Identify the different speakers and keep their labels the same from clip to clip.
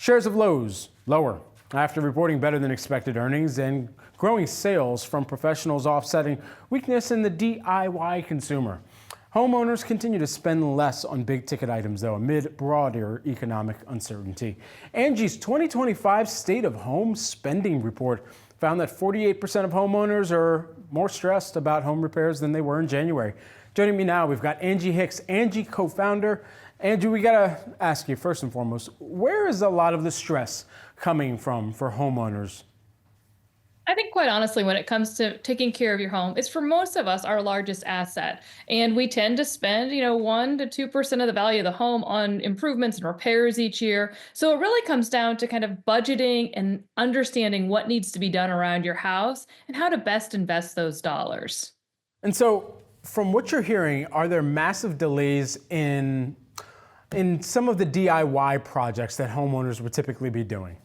Speaker 1: Shares of Lowe's lower after reporting better than expected earnings and growing sales from professionals offsetting weakness in the DIY consumer. Homeowners continue to spend less on big ticket items, though, amid broader economic uncertainty. Angie's 2025 State of Home Spending Report found that 48% of homeowners are more stressed about home repairs than they were in January. Joining me now, we've got Angie Hicks, Angi Co-Founder. Angie, we gotta ask you first and foremost, where is a lot of the stress coming from for homeowners?
Speaker 2: I think quite honestly, when it comes to taking care of your home, it's for most of us our largest asset. And we tend to spend, 1 to 2% of the value of the home on improvements and repairs each year. So it really comes down to kind of budgeting and understanding what needs to be done around your house and how to best invest those dollars.
Speaker 1: And so from what you're hearing, are there massive delays in some of the DIY projects that homeowners would typically be doing?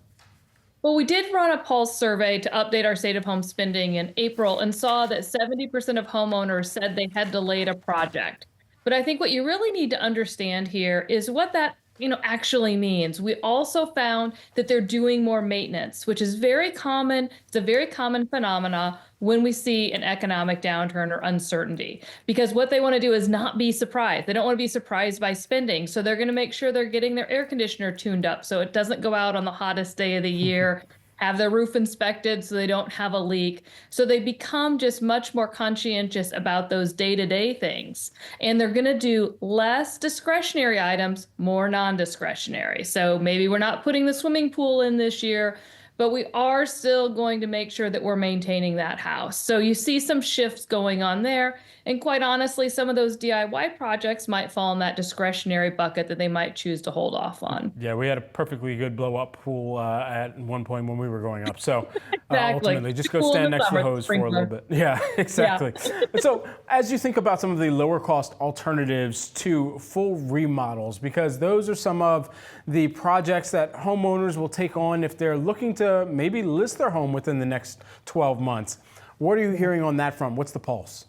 Speaker 2: Well, we did run a pulse survey to update our state of home spending in April and saw that 70% of homeowners said they had delayed a project. But I think what you really need to understand here is what that actually means. We also found that they're doing more maintenance, which is very common. It's a very common phenomena when we see an economic downturn or uncertainty, because what they want to do is not be surprised. They don't want to be surprised by spending. So they're going to make sure they're getting their air conditioner tuned up so it doesn't go out on the hottest day of the year. Have their roof inspected so they don't have a leak. So they become just much more conscientious about those day-to-day things. And they're going to do less discretionary items, more non-discretionary. So maybe we're not putting the swimming pool in this year, but we are still going to make sure that we're maintaining that house. So you see some shifts going on there. And quite honestly, some of those DIY projects might fall in that discretionary bucket that they might choose to hold off on.
Speaker 1: Yeah, we had a perfectly good blow-up pool at one point when we were growing up. So
Speaker 2: Exactly.
Speaker 1: ultimately, just go stand next to the hose for a little bit. Yeah, exactly.
Speaker 2: Yeah.
Speaker 1: So as you think about some of the lower cost alternatives to full remodels, because those are some of the projects that homeowners will take on if they're looking to maybe list their home within the next 12 months. What are you hearing on that front? What's the pulse?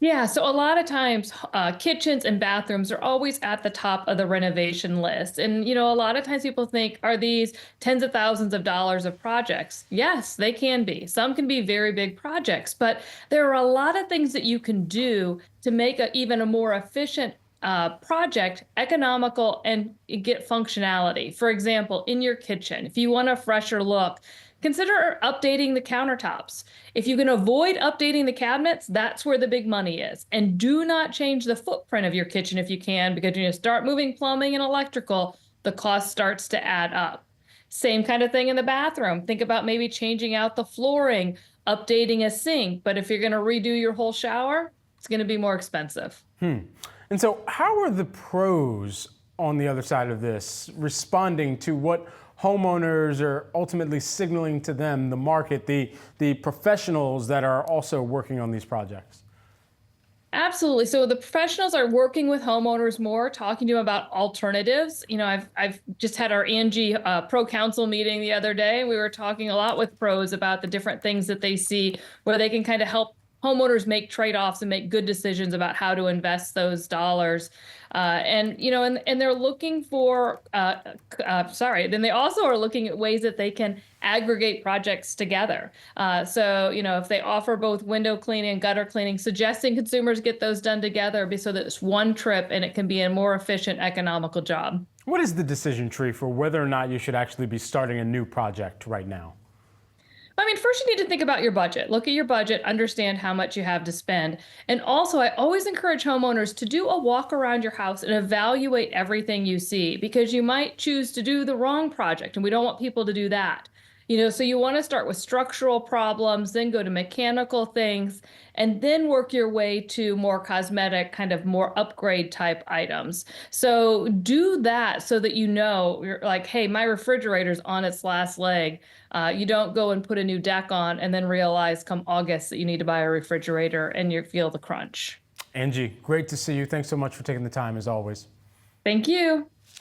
Speaker 2: Yeah, so a lot of times kitchens and bathrooms are always at the top of the renovation list. And, a lot of times people think, are these tens of thousands of dollars of projects? Yes, they can be. Some can be very big projects, but there are a lot of things that you can do to make even a more efficient project economical and get functionality. For example, in your kitchen, if you want a fresher look, consider updating the countertops. If you can avoid updating the cabinets, that's where the big money is. And do not change the footprint of your kitchen if you can, because when you start moving plumbing and electrical, the cost starts to add up. Same kind of thing in the bathroom. Think about maybe changing out the flooring, updating a sink. But if you're going to redo your whole shower, it's going to be more expensive.
Speaker 1: And so how are the pros on the other side of this responding to what homeowners are ultimately signaling to them, the market, the professionals that are also working on these projects?
Speaker 2: Absolutely. So the professionals are working with homeowners more, talking to them about alternatives. I've just had our Angi Pro Council meeting the other day. We were talking a lot with pros about the different things that they see where they can kind of help homeowners make trade-offs and make good decisions about how to invest those dollars. And they're looking for, then they also are looking at ways that they can aggregate projects together. If they offer both window cleaning and gutter cleaning, suggesting consumers get those done together so that it's one trip and it can be a more efficient, economical job.
Speaker 1: What is the decision tree for whether or not you should actually be starting a new project right now?
Speaker 2: First you need to think about your budget. Look at your budget, understand how much you have to spend. And also, I always encourage homeowners to do a walk around your house and evaluate everything you see, because you might choose to do the wrong project, and we don't want people to do that. So you want to start with structural problems, then go to mechanical things, and then work your way to more cosmetic, kind of more upgrade type items. So do that so that you're like, hey, my refrigerator's on its last leg. You don't go and put a new deck on and then realize come August that you need to buy a refrigerator and you feel the crunch.
Speaker 1: Angie, great to see you. Thanks so much for taking the time as always.
Speaker 2: Thank you.